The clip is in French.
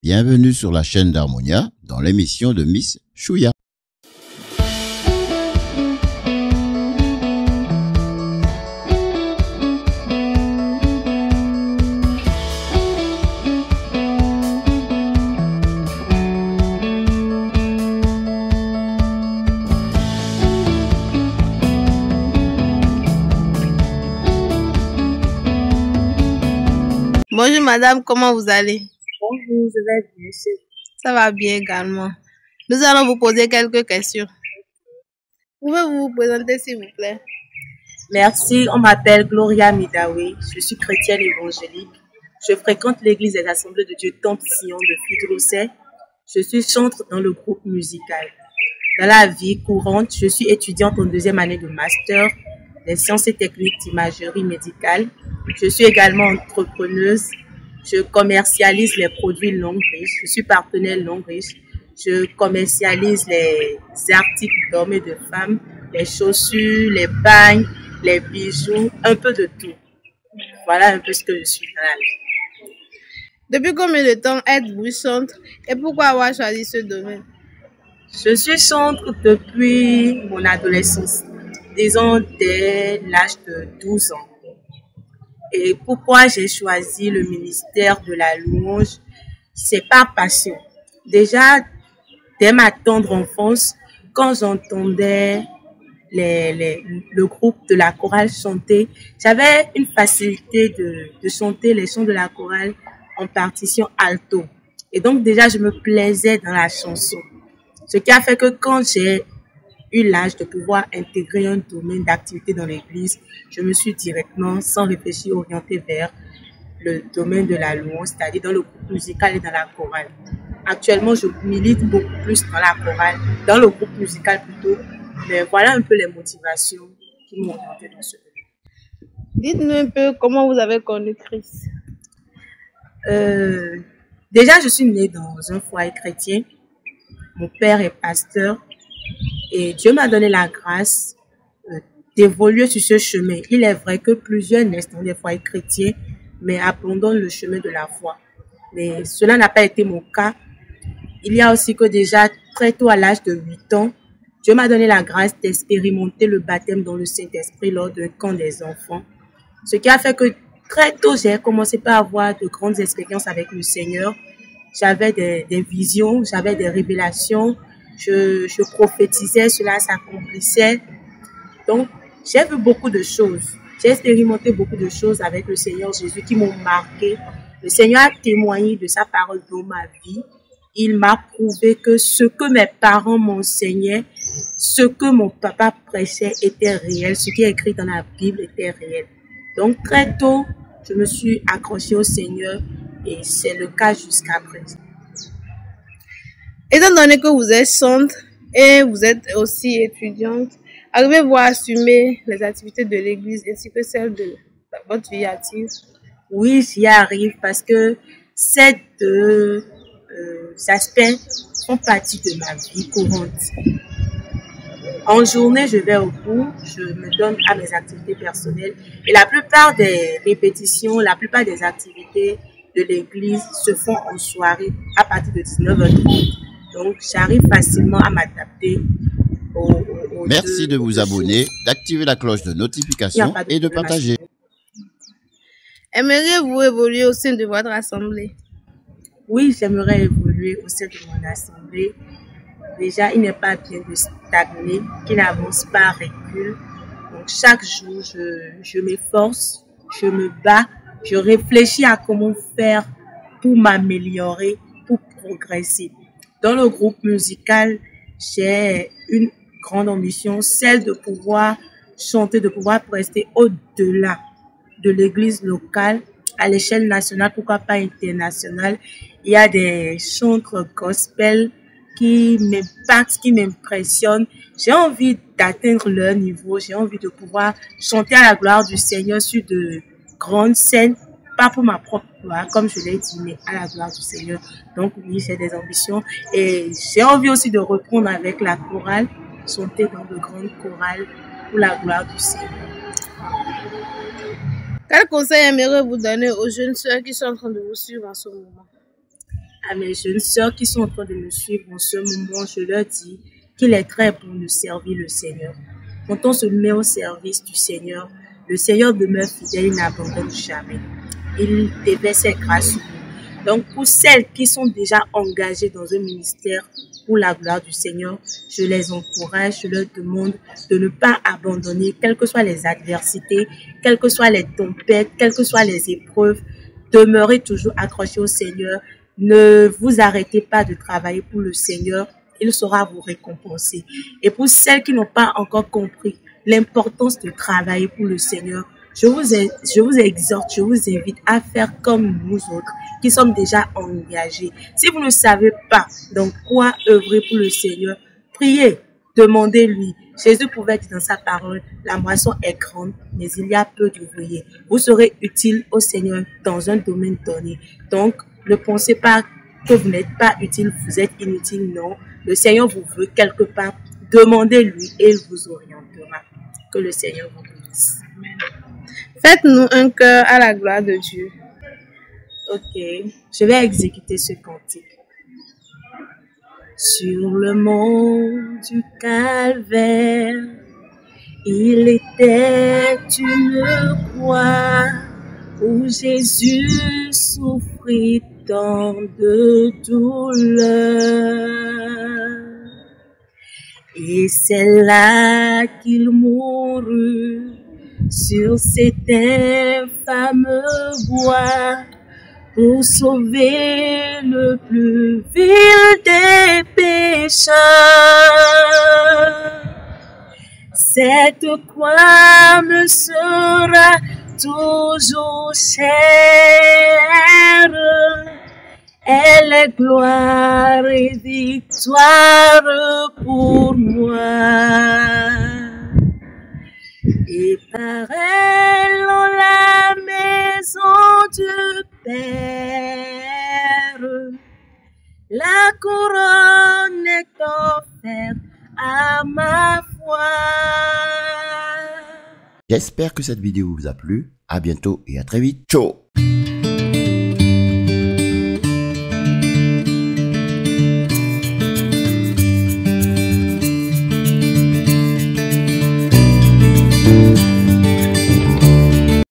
Bienvenue sur la chaîne d'Harmonia dans l'émission de Miss Chouya. Bonjour madame, comment vous allez? Bonjour, je vais bien. Ça va bien également. Nous allons vous poser quelques questions. Pouvez-vous vous présenter s'il vous plaît? Merci, on m'appelle Gloria Midawe, je suis chrétienne évangélique. Je fréquente l'église des Assemblées de Dieu Temple-Sion de Fudrosset. Je suis chantre dans le groupe musical. Dans la vie courante, je suis étudiante en deuxième année de master des sciences et techniques d'imagerie médicale. Je suis également entrepreneuse. Je commercialise les produits Longrich. Je suis partenaire Longrich. Je commercialise les articles d'hommes et de femmes, les chaussures, les bagnes, les bijoux, un peu de tout. Voilà un peu ce que je suis dans la vie. Depuis combien de temps êtes-vous chantre et pourquoi avoir choisi ce domaine? Je suis chantre depuis mon adolescence, disons dès l'âge de 12 ans. Et pourquoi j'ai choisi le ministère de la louange? C'est par passion. Déjà, dès ma tendre enfance, quand j'entendais le groupe de la chorale chanter, j'avais une facilité de chanter les chants de la chorale en partition alto. Et donc déjà, je me plaisais dans la chanson. Ce qui a fait que quand j'ai eu l'âge de pouvoir intégrer un domaine d'activité dans l'église, je me suis directement, sans réfléchir, orientée vers le domaine de la louange, c'est-à-dire dans le groupe musical et dans la chorale. Actuellement, je milite beaucoup plus dans la chorale, dans le groupe musical plutôt, mais voilà un peu les motivations qui m'ont orientée dans ce domaine. Dites-nous un peu comment vous avez connu Christ. Déjà, je suis née dans un foyer chrétien. Mon père est pasteur. Et Dieu m'a donné la grâce d'évoluer sur ce chemin. Il est vrai que plusieurs naissent dans des foyers chrétiens, mais abandonnent le chemin de la foi. Mais cela n'a pas été mon cas. Il y a aussi que déjà très tôt à l'âge de 8 ans, Dieu m'a donné la grâce d'expérimenter le baptême dans le Saint-Esprit lors d'un camp des enfants. Ce qui a fait que très tôt, j'ai commencé par avoir de grandes expériences avec le Seigneur. J'avais des visions, j'avais des révélations. Je prophétisais, cela s'accomplissait. Donc, j'ai vu beaucoup de choses. J'ai expérimenté beaucoup de choses avec le Seigneur Jésus qui m'ont marqué. Le Seigneur a témoigné de sa parole dans ma vie. Il m'a prouvé que ce que mes parents m'enseignaient, ce que mon papa prêchait était réel. Ce qui est écrit dans la Bible était réel. Donc, très tôt, je me suis accrochée au Seigneur et c'est le cas jusqu'à présent. Étant donné que vous êtes chantre et vous êtes aussi étudiante, arrivez-vous à assumer les activités de l'église ainsi que celles de votre vie active? Oui, j'y arrive parce que ces deux aspects font partie de ma vie courante. En journée, je vais au cours, je me donne à mes activités personnelles et la plupart des répétitions, la plupart des activités de l'église se font en soirée à partir de 19h30. Donc, j'arrive facilement à m'adapter aux Merci de vous abonner, d'activer la cloche de notification et de partager. Aimeriez-vous évoluer au sein de votre assemblée? Oui, j'aimerais évoluer au sein de mon assemblée. Déjà, il n'est pas bien de stagner, qui n'avance pas, recule. Donc, chaque jour, je m'efforce, je me bats, je réfléchis à comment faire pour m'améliorer, pour progresser. Dans le groupe musical, j'ai une grande ambition, celle de pouvoir chanter, de pouvoir rester au-delà de l'église locale, à l'échelle nationale, pourquoi pas internationale. Il y a des chantres gospel qui m'impactent, qui m'impressionnent. J'ai envie d'atteindre leur niveau, j'ai envie de pouvoir chanter à la gloire du Seigneur sur de grandes scènes, pas pour ma propre gloire, comme je l'ai dit, mais à la gloire du Seigneur. Donc oui, j'ai des ambitions et j'ai envie aussi de reprendre avec la chorale, chanter dans de grandes chorales pour la gloire du Seigneur. Quel conseil aimeriez-vous donner aux jeunes sœurs qui sont en train de vous suivre en ce moment? À mes jeunes sœurs qui sont en train de me suivre en ce moment, je leur dis qu'il est très bon de servir le Seigneur. Quand on se met au service du Seigneur, le Seigneur demeure fidèle, il n'abandonne jamais. Il déverse ses grâces sur nous. Donc, pour celles qui sont déjà engagées dans un ministère pour la gloire du Seigneur, je les encourage, je leur demande de ne pas abandonner, quelles que soient les adversités, quelles que soient les tempêtes, quelles que soient les épreuves. Demeurez toujours accrochés au Seigneur. Ne vous arrêtez pas de travailler pour le Seigneur. Il saura vous récompenser. Et pour celles qui n'ont pas encore compris l'importance de travailler pour le Seigneur, je vous exhorte, je vous invite à faire comme nous autres qui sommes déjà engagés. Si vous ne savez pas dans quoi œuvrer pour le Seigneur, priez, demandez-lui. Jésus pouvait dire dans sa parole, la moisson est grande, mais il y a peu d'ouvriers. Vous serez utile au Seigneur dans un domaine donné. Donc, ne pensez pas que vous n'êtes pas utile, vous êtes inutile, non. Le Seigneur vous veut quelque part. Demandez-lui et il vous orientera. Que le Seigneur vous bénisse. Faites-nous un cœur à la gloire de Dieu. Ok, je vais exécuter ce cantique. Sur le mont du Calvaire, il était une croix où Jésus souffrit tant de douleur. Et c'est là qu'il mourut sur cet infâme bois pour sauver le plus vil des pécheurs. Cette croix me sera toujours chère. Elle est gloire et victoire pour moi. Et par elle en la maison du Père, la couronne est offerte à ma foi. J'espère que cette vidéo vous a plu. À bientôt et à très vite. Ciao!